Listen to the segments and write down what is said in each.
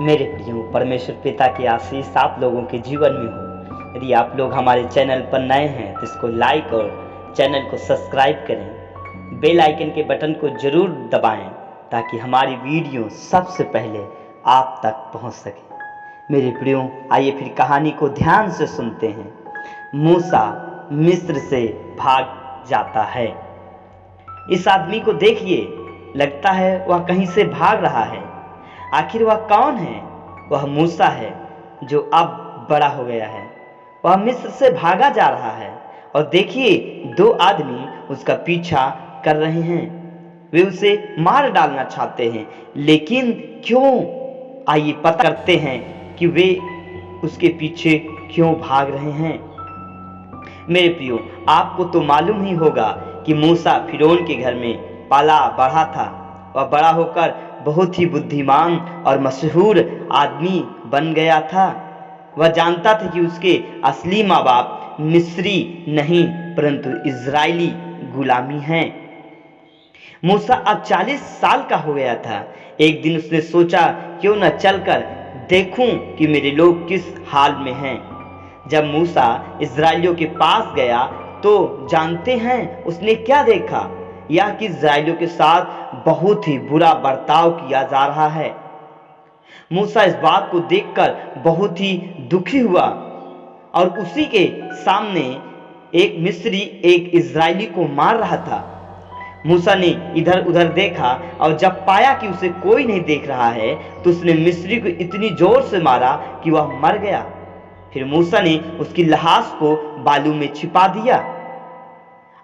मेरे प्रियो, परमेश्वर पिता की आशीष आप लोगों के जीवन में हो। यदि आप लोग हमारे चैनल पर नए हैं तो इसको लाइक और चैनल को सब्सक्राइब करें। बेल आइकन के बटन को जरूर दबाएं ताकि हमारी वीडियो सबसे पहले आप तक पहुंच सके। मेरे प्रियो, आइए फिर कहानी को ध्यान से सुनते हैं। मूसा मिस्र से भाग जाता है। इस आदमी को देखिए, लगता है वह कहीं से भाग रहा है। आखिर वह कौन है? वह मूसा है जो अब बड़ा हो गया है। वह मिस्र से भागा जा रहा है और देखिए, दो आदमी उसका पीछा कर रहे हैं। वे उसे मार डालना चाहते हैं, लेकिन क्यों? आइए पता करते हैं कि वे उसके पीछे क्यों भाग रहे हैं। मेरे प्रियो, आपको तो मालूम ही होगा कि मूसा फिरौन के घर में पाला बढ़ा था। वह बड़ा होकर बहुत ही बुद्धिमान और मशहूर आदमी बन गया था। वह जानता था कि उसके असली माँ बाप मिस्री नहीं परंतु इजरायली गुलामी हैं। मूसा अब 40 साल का हो गया था। एक दिन उसने सोचा, क्यों न चलकर देखूं कि मेरे लोग किस हाल में हैं। जब मूसा इजरायलियों के पास गया तो जानते हैं उसने क्या देखा? यह कि इजरायलियों के साथ बहुत ही बुरा बर्ताव किया जा रहा है। मूसा इस बात को देखकर बहुत ही दुखी हुआ और उसी के सामने एक मिस्री एक इजरायली को मार रहा था। मूसा ने इधर उधर देखा और जब पाया कि उसे कोई नहीं देख रहा है तो उसने मिस्री को इतनी जोर से मारा कि वह मर गया। फिर मूसा ने उसकी लाश को बालू में छिपा दिया।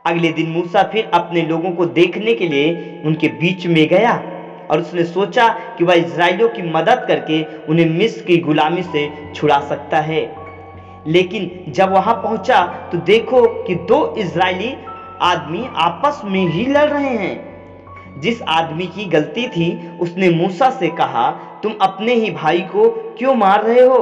अगले दिन मूसा फिर अपने लोगों को देखने के लिए उनके बीच में गया और उसने सोचा कि वह इजरायलियों की मदद करके उन्हें मिस्र की गुलामी से छुड़ा सकता है। लेकिन जब वहां पहुंचा तो देखो कि दो इजरायली आदमी आपस में ही लड़ रहे हैं। जिस आदमी की गलती थी उसने मूसा से कहा, तुम अपने ही भाई को क्यों मार रहे हो?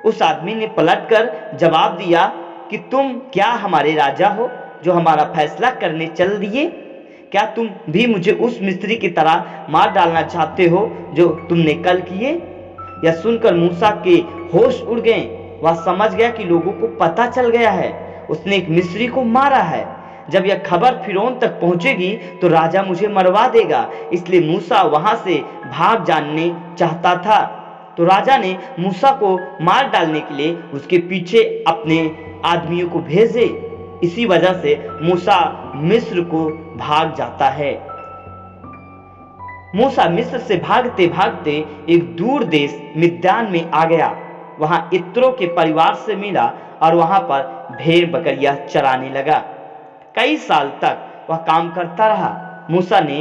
उस आदमी ने पलटकर जवाब दिया कि तुम क्या हमारे राजा हो जो हमारा फैसला करने चल दिए? क्या तुम भी मुझे उस मिस्री की तरह मार डालना चाहते हो जो तुमने कल किए? यह सुनकर मूसा के होश उड़ गए। वह समझ गया कि लोगों को पता चल गया है, उसने एक मिस्री को मारा है। जब यह खबर फिरौन तक पहुंचेगी तो राजा मुझे मरवा देगा। इसलिए मूसा वहां से भाग जाने चाहता था। तो राजा ने मूसा को मार डालने के लिए उसके पीछे अपने आदमियों को भेजे। इसी वजह से मूसा मिस्र को भाग जाता है। मूसा मिस्र से भागते भागते एक दूर देश मिद्यान में आ गया। वहां इत्रो के परिवार से मिला और वहां पर भेड़ बकरियां चराने लगा। कई साल तक वह काम करता रहा। मूसा ने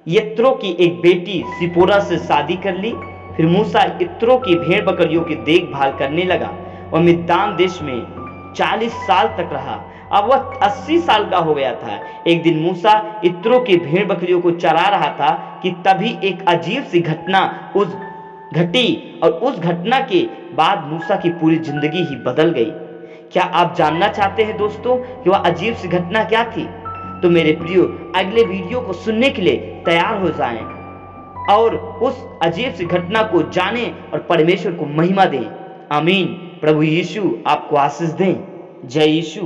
यत्रो की एक बेटी सिपोरा से शादी कर ली। फिर मूसा इत्रो की भेड़ बकरियों की देखभाल करने लगा। वह मिद्यान देश में 40 साल तक रहा। अब वह 80 साल का हो गया था। एक दिन मूसा इत्रो की भेड़ बकरियों को चरा रहा था कि तभी एक अजीब सी घटना घटी और उस घटना के बाद मूसा की पूरी जिंदगी ही बदल गई। क्या आप जानना चाहते हैं दोस्तों कि वह अजीब सी घटना क्या थी? तो मेरे प्रियो, अगले वीडियो को सुनने के लिए तैयार हो जाएं और उस अजीब सी घटना को जानें और परमेश्वर को महिमा दें। आमीन। प्रभु यीशु आपको आशीष दें। जय यीशु।